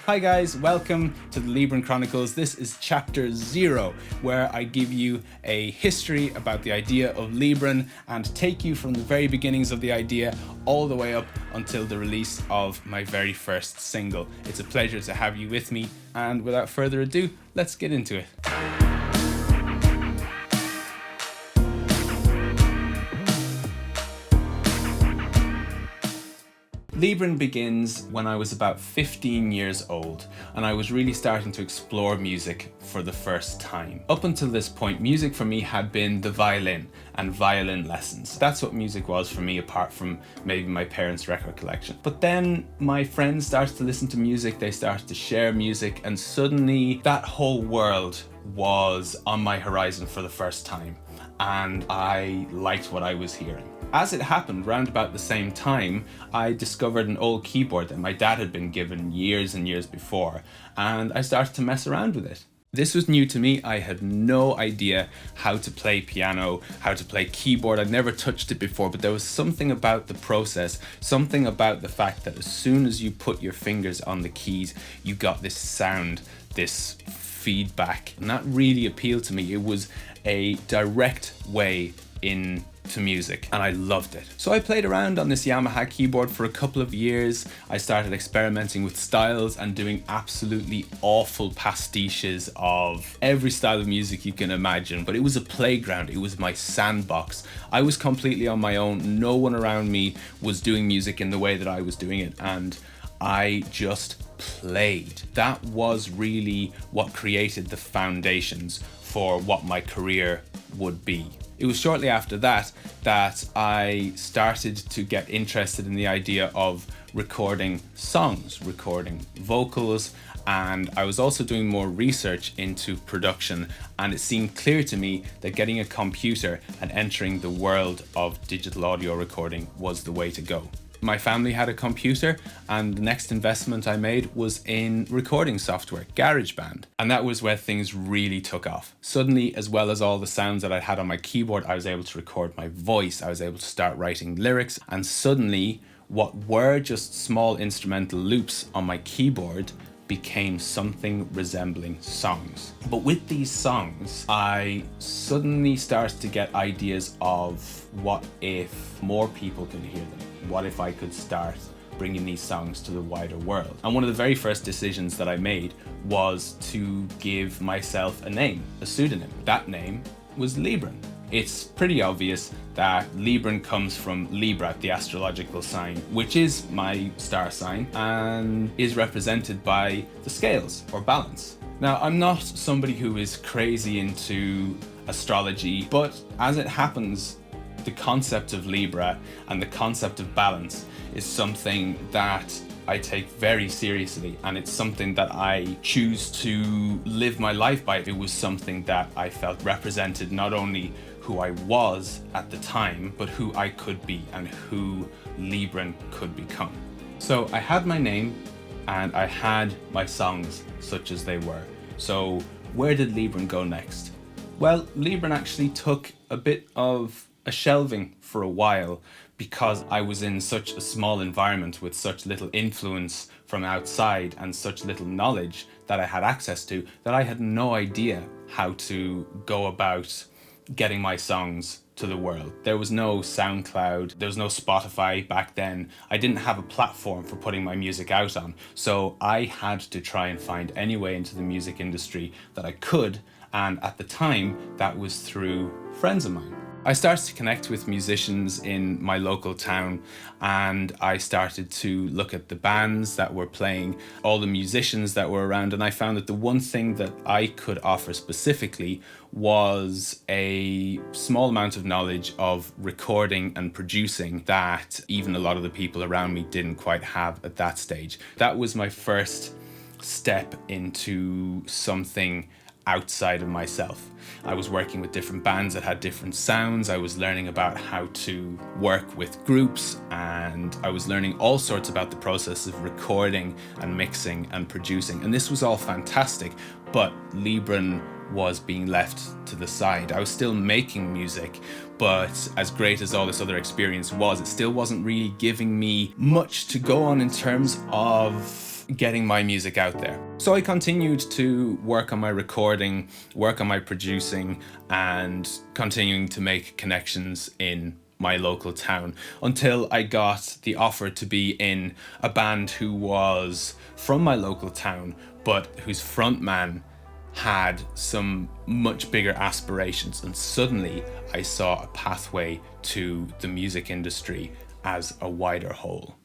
Hi guys, welcome to the Libran Chronicles. This is chapter 0, where I give you a history about the idea of Libran and take you from the very beginnings of the idea all the way up until the release of my very first single. It's a pleasure to have you with me, and without further ado, let's get into it. Libran begins when I was about 15 years old, and I was really starting to explore music for the first time. Up until this point, music for me had been the violin and violin lessons. That's what music was for me, apart from maybe my parents' record collection. But then my friends started to listen to music, they started to share music, and suddenly that whole world was on my horizon for the first time, and I liked what I was hearing. As it happened, round about the same time, I discovered an old keyboard that my dad had been given years and years before, and I started to mess around with it. This was new to me. I had no idea how to play piano, how to play keyboard. I'd never touched it before, but there was something about the process, something about the fact that as soon as you put your fingers on the keys, you got this sound, this feedback, and that really appealed to me. It was a direct way into music, and I loved it. So I played around on this Yamaha keyboard for a couple of years. I started experimenting with styles and doing absolutely awful pastiches of every style of music you can imagine, but it was a playground. It was my sandbox. I was completely on my own. No one around me was doing music in the way that I was doing it, and I just played. That was really what created the foundations for what my career would be. It was shortly after that I started to get interested in the idea of recording songs, recording vocals, and I was also doing more research into production, and it seemed clear to me that getting a computer and entering the world of digital audio recording was the way to go. My family had a computer, and the next investment I made was in recording software, GarageBand. And that was where things really took off. Suddenly, as well as all the sounds that I had on my keyboard, I was able to record my voice. I was able to start writing lyrics, and suddenly what were just small instrumental loops on my keyboard became something resembling songs. But with these songs, I suddenly started to get ideas of what if more people could hear them? What if I could start bringing these songs to the wider world? And one of the very first decisions that I made was to give myself a name, a pseudonym. That name was Libran. It's pretty obvious that Libran comes from Libra, the astrological sign, which is my star sign and is represented by the scales or balance. Now, I'm not somebody who is crazy into astrology, but as it happens, the concept of Libra and the concept of balance is something that I take very seriously, and it's something that I choose to live my life by. It was something that I felt represented not only who I was at the time, but who I could be and who Libran could become. So I had my name and I had my songs such as they were. So where did Libran go next? Well, Libran actually took a bit of a shelving for a while because I was in such a small environment with such little influence from outside and such little knowledge that I had access to, that I had no idea how to go about getting my songs to the world. There was no SoundCloud, there was no Spotify back then. I didn't have a platform for putting my music out on, so I had to try and find any way into the music industry that I could, and at the time that was through friends of mine. I started to connect with musicians in my local town, and I started to look at the bands that were playing, all the musicians that were around, and I found that the one thing that I could offer specifically was a small amount of knowledge of recording and producing that even a lot of the people around me didn't quite have at that stage. That was my first step into something outside of myself. I was working with different bands that had different sounds. I was learning about how to work with groups, and I was learning all sorts about the process of recording and mixing and producing. And this was all fantastic, but Libran was being left to the side. I was still making music, but as great as all this other experience was, it still wasn't really giving me much to go on in terms of of getting my music out there. So I continued to work on my recording, work on my producing, and continuing to make connections in my local town until I got the offer to be in a band who was from my local town, but whose frontman had some much bigger aspirations, and suddenly I saw a pathway to the music industry as a wider whole.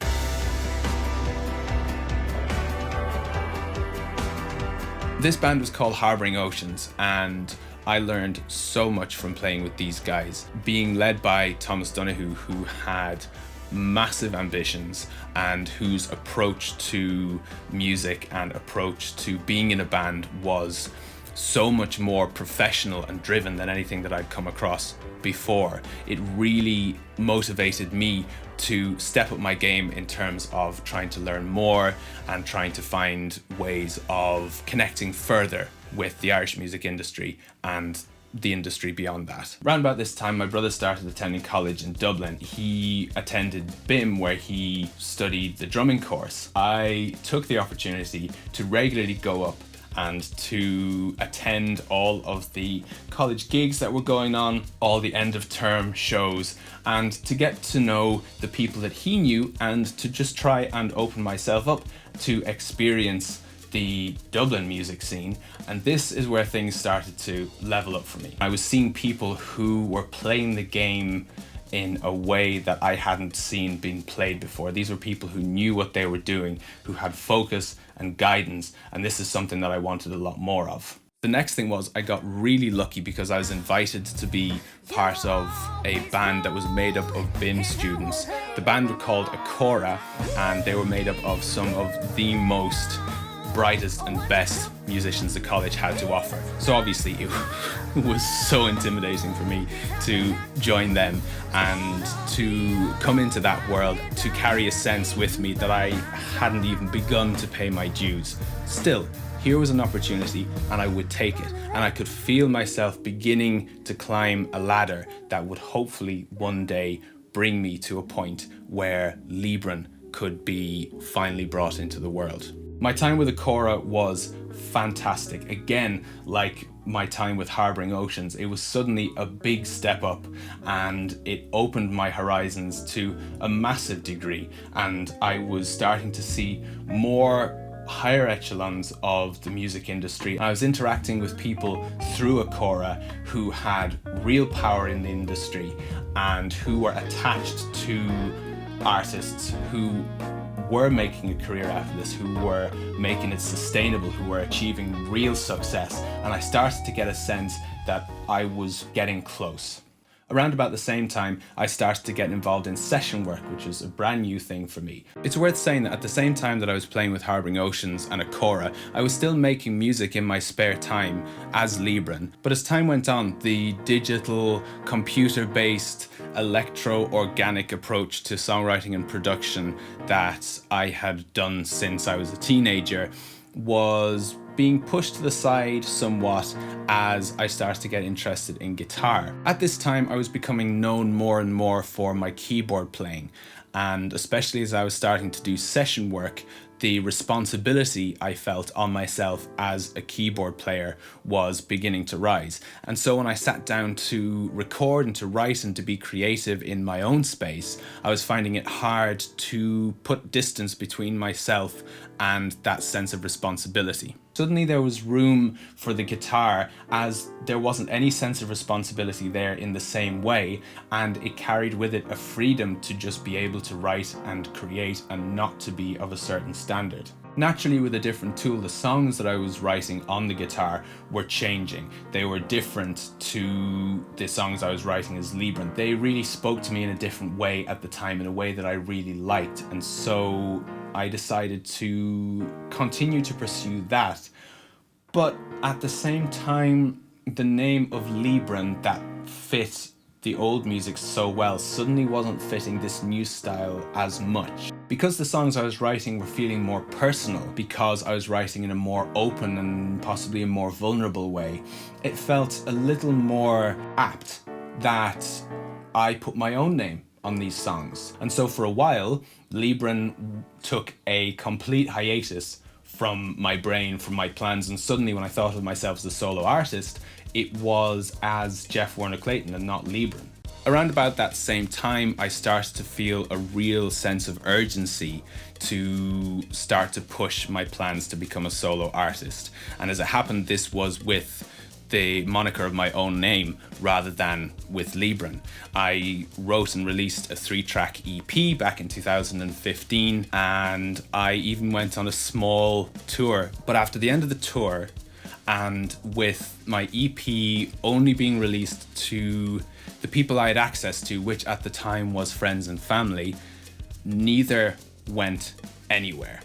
This band was called Harbouring Oceans, and I learned so much from playing with these guys, being led by Thomas Donoghue, who had massive ambitions and whose approach to music and approach to being in a band was so much more professional and driven than anything that I'd come across before. It really motivated me to step up my game in terms of trying to learn more and trying to find ways of connecting further with the Irish music industry and the industry beyond that. Around about this time, my brother started attending college in Dublin. He attended BIM, where he studied the drumming course. I took the opportunity to regularly go up and to attend all of the college gigs that were going on, all the end of term shows, and to get to know the people that he knew and to just try and open myself up to experience the Dublin music scene. And this is where things started to level up for me. I was seeing people who were playing the game in a way that I hadn't seen being played before. These were people who knew what they were doing, who had focus and guidance, and this is something that I wanted a lot more of. The next thing was I got really lucky because I was invited to be part of a band that was made up of BIM students. The band were called Akora, and they were made up of some of the most brightest and best musicians the college had to offer. So obviously it was so intimidating for me to join them and to come into that world, to carry a sense with me that I hadn't even begun to pay my dues. Still, here was an opportunity and I would take it, and I could feel myself beginning to climb a ladder that would hopefully one day bring me to a point where Libran could be finally brought into the world. My time with Akora was fantastic. Again, like my time with Harbouring Oceans, it was suddenly a big step up and it opened my horizons to a massive degree, and I was starting to see more higher echelons of the music industry. I was interacting with people through Akora who had real power in the industry and who were attached to artists who were making a career out of this, who were making it sustainable, who were achieving real success. And I started to get a sense that I was getting close. Around about the same time, I started to get involved in session work, which was a brand new thing for me. It's worth saying that at the same time that I was playing with Harbouring Oceans and Akora, I was still making music in my spare time as Libran. But as time went on, the digital, computer-based, electro-organic approach to songwriting and production that I had done since I was a teenager was being pushed to the side somewhat as I started to get interested in guitar. At this time, I was becoming known more and more for my keyboard playing, and especially as I was starting to do session work, the responsibility I felt on myself as a keyboard player was beginning to rise. And so when I sat down to record and to write and to be creative in my own space, I was finding it hard to put distance between myself and that sense of responsibility. Suddenly there was room for the guitar, as there wasn't any sense of responsibility there in the same way, and it carried with it a freedom to just be able to write and create and not to be of a certain standard. Naturally, with a different tool, the songs that I was writing on the guitar were changing. They were different to the songs I was writing as Libran. They really spoke to me in a different way at the time, in a way that I really liked, and so I decided to continue to pursue that. But at the same time, the name of Libran that fit the old music so well suddenly wasn't fitting this new style as much. Because the songs I was writing were feeling more personal, because I was writing in a more open and possibly a more vulnerable way, it felt a little more apt that I put my own name on these songs. And so for a while, Libran took a complete hiatus from my brain, from my plans, and suddenly when I thought of myself as a solo artist, it was as Jeff Warner Clayton and not Libran. Around about that same time, I started to feel a real sense of urgency to start to push my plans to become a solo artist. And as it happened, this was with the moniker of my own name rather than with Libran. I wrote and released a 3-track EP back in 2015, and I even went on a small tour. But after the end of the tour, and with my EP only being released to the people I had access to, which at the time was friends and family, neither went anywhere.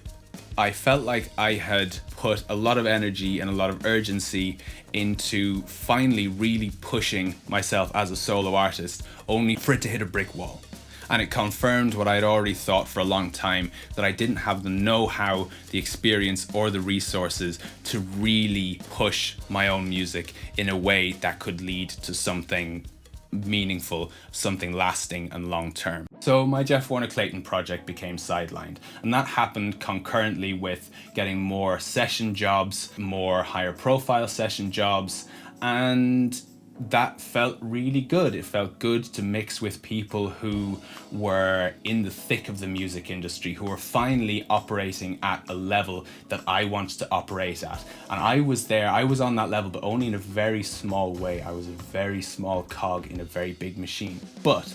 I felt like I had put a lot of energy and a lot of urgency into finally really pushing myself as a solo artist, only for it to hit a brick wall. And it confirmed what I had already thought for a long time, that I didn't have the know-how, the experience, or the resources to really push my own music in a way that could lead to something meaningful, something lasting and long-term. So my Jeff Warner Clayton project became sidelined, and that happened concurrently with getting more session jobs, more higher profile session jobs, and that felt really good. It felt good to mix with people who were in the thick of the music industry, who were finally operating at a level that I wanted to operate at. And I was there, I was on that level, but only in a very small way. I was a very small cog in a very big machine. But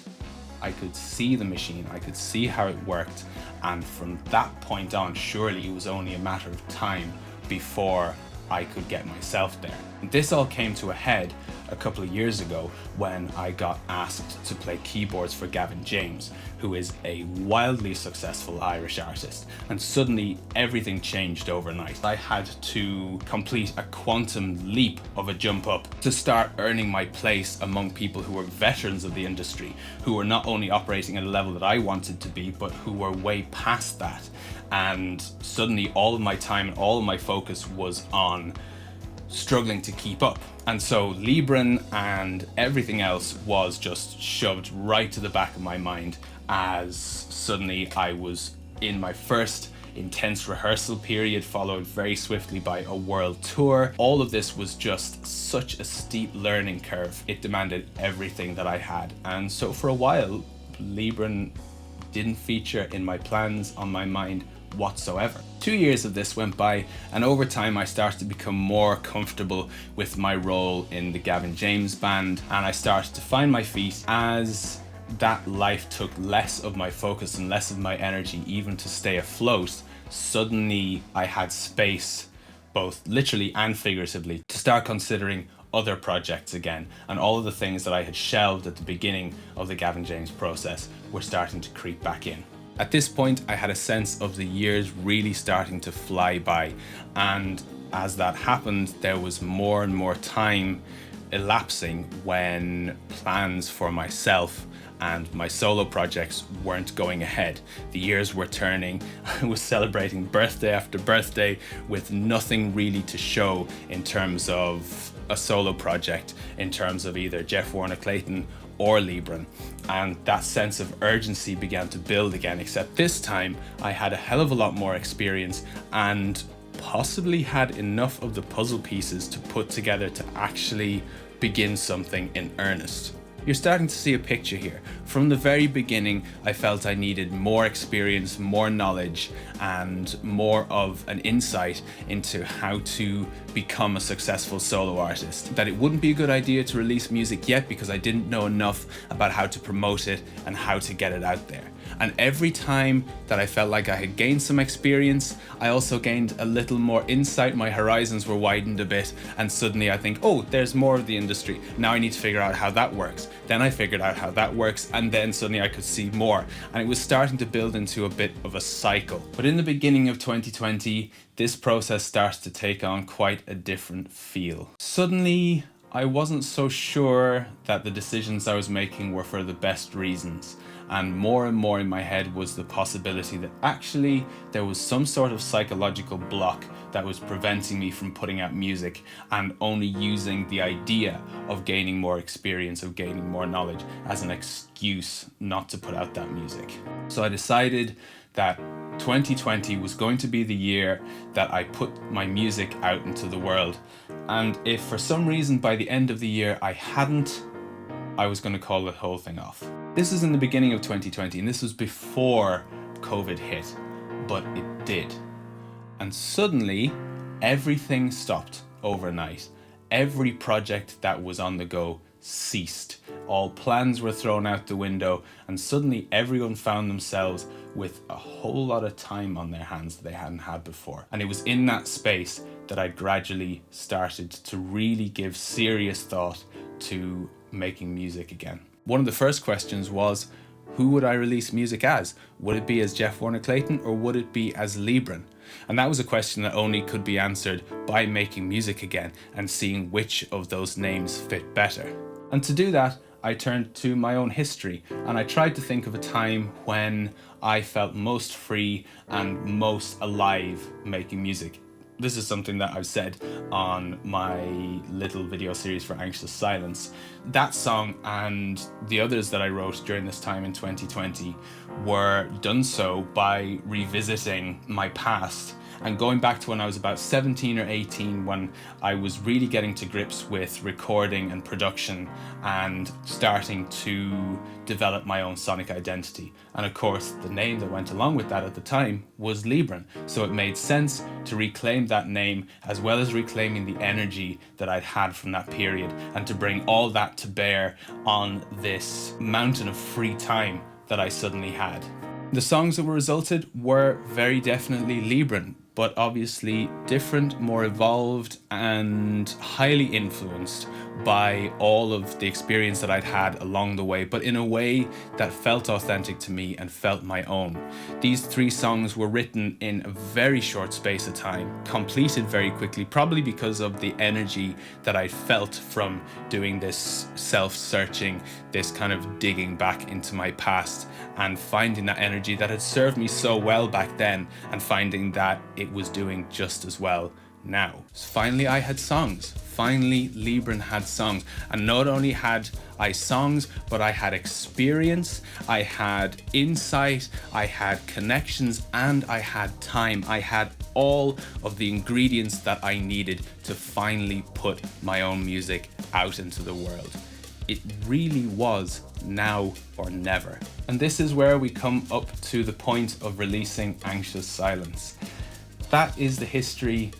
I could see the machine, I could see how it worked. And from that point on, surely it was only a matter of time before I could get myself there. And this all came to a head a couple of years ago when I got asked to play keyboards for Gavin James, who is a wildly successful Irish artist. And suddenly everything changed overnight. I had to complete a quantum leap of a jump up to start earning my place among people who were veterans of the industry, who were not only operating at a level that I wanted to be, but who were way past that. And suddenly all of my time and all of my focus was on struggling to keep up. And so Libran and everything else was just shoved right to the back of my mind as suddenly I was in my first intense rehearsal period, followed very swiftly by a world tour. All of this was just such a steep learning curve. It demanded everything that I had. And so for a while, Libran didn't feature in my plans, on my mind whatsoever. 2 years of this went by, and over time I started to become more comfortable with my role in the Gavin James band, and I started to find my feet as that life took less of my focus and less of my energy even to stay afloat. Suddenly I had space, both literally and figuratively, to start considering other projects again, and all of the things that I had shelved at the beginning of the Gavin James process were starting to creep back in. At this point, I had a sense of the years really starting to fly by, and as that happened, there was more and more time elapsing when plans for myself and my solo projects weren't going ahead. The years were turning. I was celebrating birthday after birthday with nothing really to show in terms of a solo project, in terms of either Jeff Warner Clayton or Libran, and that sense of urgency began to build again, except this time I had a hell of a lot more experience and possibly had enough of the puzzle pieces to put together to actually begin something in earnest. You're starting to see a picture here. From the very beginning, I felt I needed more experience, more knowledge, and more of an insight into how to become a successful solo artist. That it wouldn't be a good idea to release music yet because I didn't know enough about how to promote it and how to get it out there. And every time that I felt like I had gained some experience, I also gained a little more insight. My horizons were widened a bit, and suddenly I think, oh, there's more of the industry. Now I need to figure out how that works. Then I figured out how that works, and then suddenly I could see more. And it was starting to build into a bit of a cycle. But in the beginning of 2020, this process started to take on quite a different feel. Suddenly, I wasn't so sure that the decisions I was making were for the best reasons. and more in my head was the possibility that actually there was some sort of psychological block that was preventing me from putting out music, and only using the idea of gaining more experience, of gaining more knowledge as an excuse not to put out that music. So I decided that 2020 was going to be the year that I put my music out into the world. And if for some reason by the end of the year I hadn't, I was going to call the whole thing off. This is in the beginning of 2020, and this was before COVID hit, but it did. And suddenly everything stopped overnight. Every project that was on the go ceased. All plans were thrown out the window, and suddenly everyone found themselves with a whole lot of time on their hands that they hadn't had before. And it was in that space that I gradually started to really give serious thought to making music again. One of the first questions was, who would I release music as? Would it be as Jeff Warner-Clayton, or would it be as Libran? And that was a question that only could be answered by making music again and seeing which of those names fit better. And to do that, I turned to my own history, and I tried to think of a time when I felt most free and most alive making music. This is something that I've said on my little video series for Anxious Silence. That song and the others that I wrote during this time in 2020 were done so by revisiting my past and going back to when I was about 17 or 18, when I was really getting to grips with recording and production and starting to develop my own sonic identity. And of course, the name that went along with that at the time was Libran. So it made sense to reclaim that name, as well as reclaiming the energy that I'd had from that period, and to bring all that to bear on this mountain of free time that I suddenly had. The songs that were resulted were very definitely Libran, but obviously different, more evolved, and highly influenced by all of the experience that I'd had along the way, but in a way that felt authentic to me and felt my own. These 3 songs were written in a very short space of time, completed very quickly, probably because of the energy that I felt from doing this self-searching, this kind of digging back into my past and finding that energy that had served me so well back then, and finding that it was doing just as well now. So finally I had songs. Finally Libran had songs. And not only had I songs, but I had experience, I had insight, I had connections, and I had time. I had all of the ingredients that I needed to finally put my own music out into the world. It really was now or never. And this is where we come up to the point of releasing Anxious Silence. That is the history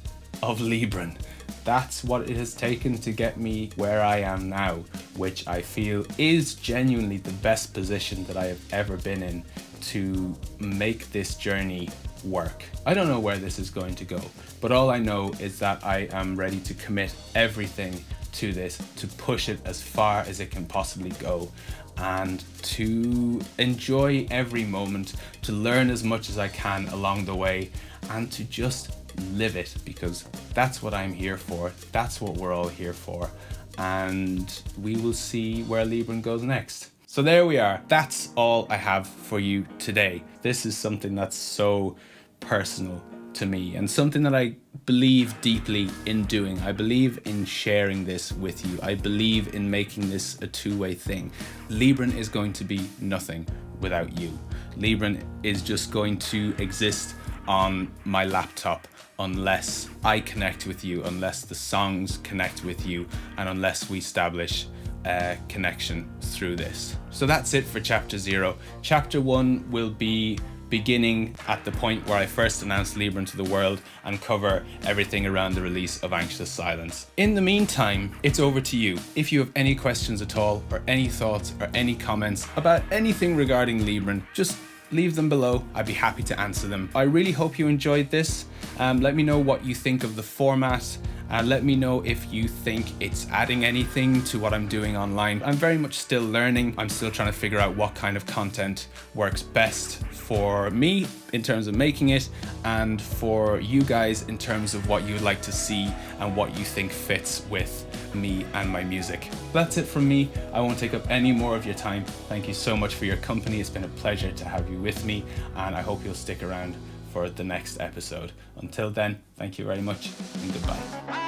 of Libran. That's what it has taken to get me where I am now, which I feel is genuinely the best position that I have ever been in to make this journey work. I don't know where this is going to go, but all I know is that I am ready to commit everything to this, to push it as far as it can possibly go, and to enjoy every moment, to learn as much as I can along the way, and to just live it, because that's what I'm here for. That's what we're all here for, and we will see where Libran goes next. So there we are. That's all I have for you today. This is something that's so personal to me, and something that I believe deeply in doing. I believe in sharing this with you. I believe in making this a two-way thing. Libran is going to be nothing without you. Libran is just going to exist on my laptop unless I connect with you, unless the songs connect with you, and unless we establish a connection through this. So that's it for chapter 0. Chapter 1 will be beginning at the point where I first announced Libran to the world and cover everything around the release of Anxious Silence. In the meantime, it's over to you. If you have any questions at all, or any thoughts or any comments about anything regarding Libran, just leave them below. I'd be happy to answer them. I really hope you enjoyed this. Let me know what you think of the format Let me know if you think it's adding anything to what I'm doing online. I'm very much still learning. I'm still trying to figure out what kind of content works best for me in terms of making it, and for you guys in terms of what you would like to see and what you think fits with me and my music. That's it from me. I won't take up any more of your time. Thank you so much for your company. It's been a pleasure to have you with me, and I hope you'll stick around for the next episode. Until then, thank you very much and goodbye.